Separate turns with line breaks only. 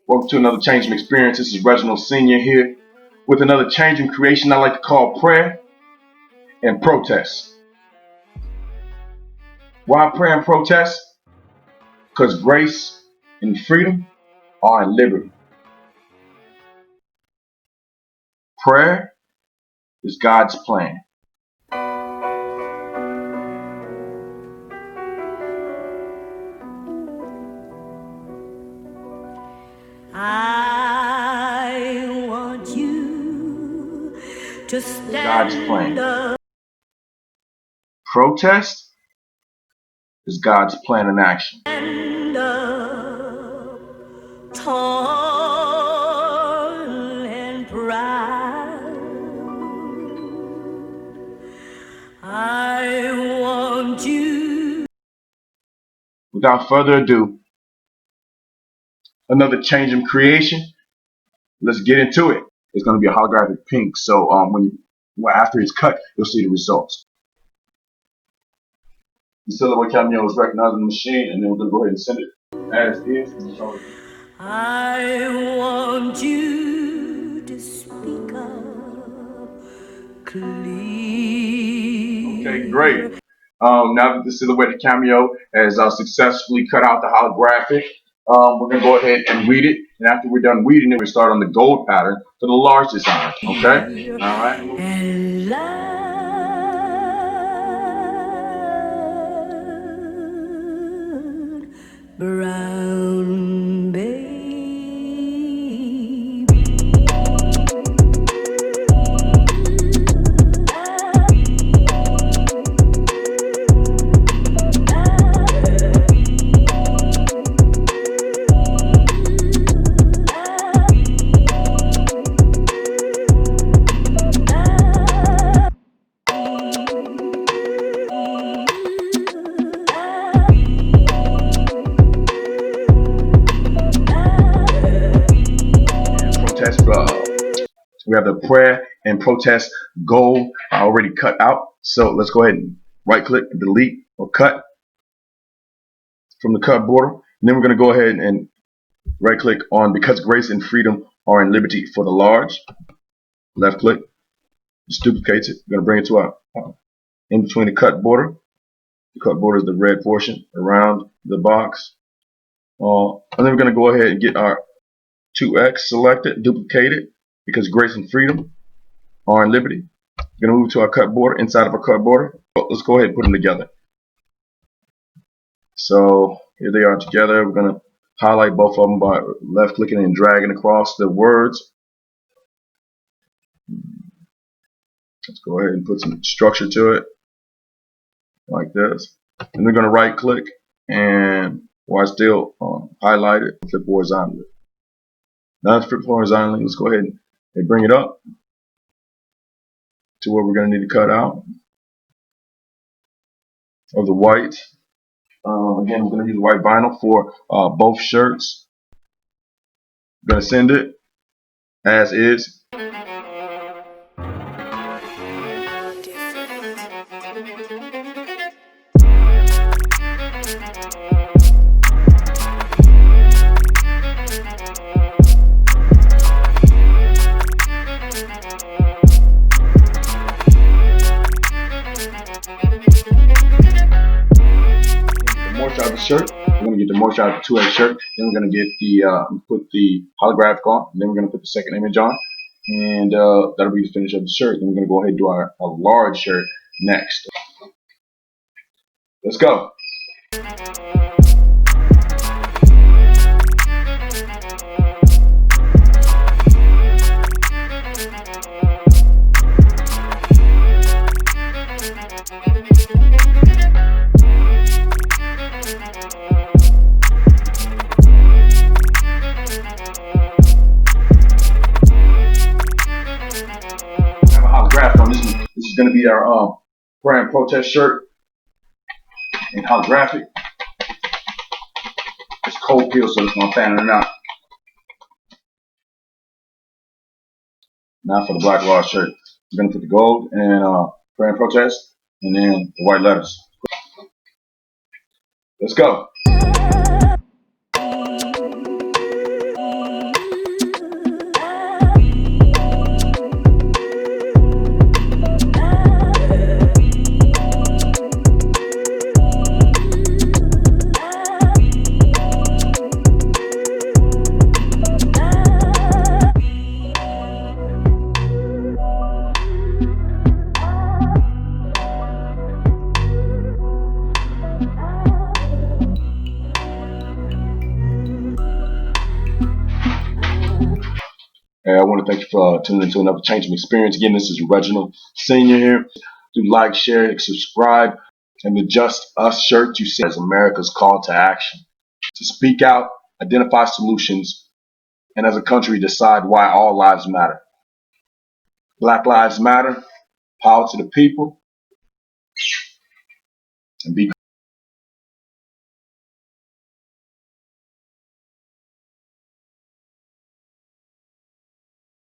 Welcome to another Changedom Experience. This is Reginal Sr. here with another Changedom creation I like to call prayer and protest. Why prayer and protest? Because grace and freedom are in liberty. Prayer is God's plan.
I want you to stand
God's plan.
up.
Protest is God's plan in action.
Stand up, tall and proud. I want you.
Without further ado, another Changedom creation. Let's get into it. It's going to be a holographic pink, so after it's cut, you'll see the results. The silhouette cameo is recognizing the machine, and then we're going to go ahead and send it as is.
I want you to speak up clear.
Okay, great. Now that the silhouette cameo has successfully cut out the holographic, we're going to go ahead and weed it. And after we're done weeding it, we start on the gold pattern for the large design. Okay? All right.
And loud brown baby.
We have the prayer and protest goal already cut out. So let's go ahead and right click, delete or cut from the cut border. And then we're going to go ahead and right click on because grace and freedom are in liberty for the large. Left click, just duplicates it. We're going to bring it to our in between the cut border. The cut border is the red portion around the box. And then we're going to go ahead and get our 2x selected, duplicate it. Because grace and freedom are in liberty. We're going to move to our cut border, inside of our cut border. Let's go ahead and put them together. So here they are together. We're going to highlight both of them by left clicking and dragging across the words. Let's go ahead and put some structure to it, like this. And we're going to right click and while still highlight it, flip horizontally. Now let's flip horizontally. Let's go ahead and bring it up to where we're going to need to cut out of the white. Again, we're going to use white vinyl for both shirts. I'm going to send it as is. Out the shirt. We're going to get the moisture out of the 2X shirt. Then we're going to get the put the holographic on. And then we're going to put the second image on, and that'll be the finish of the shirt. Then we're going to go ahead and do our large shirt next. Let's go. This is going to be our prayer and protest shirt in holographic. It's cold peel, so it's going to fan it out. Now for the black large shirt, we're going to put the gold and prayer and protest, and then the white letters. Let's go. I want to thank you for tuning into another Changedom experience. Again, this is Reginal Sr. here. Do like, share, and subscribe. And the Just Us shirt you see as America's call to action. To speak out, identify solutions, and as a country decide why all lives matter. Black Lives Matter, power to the people, and be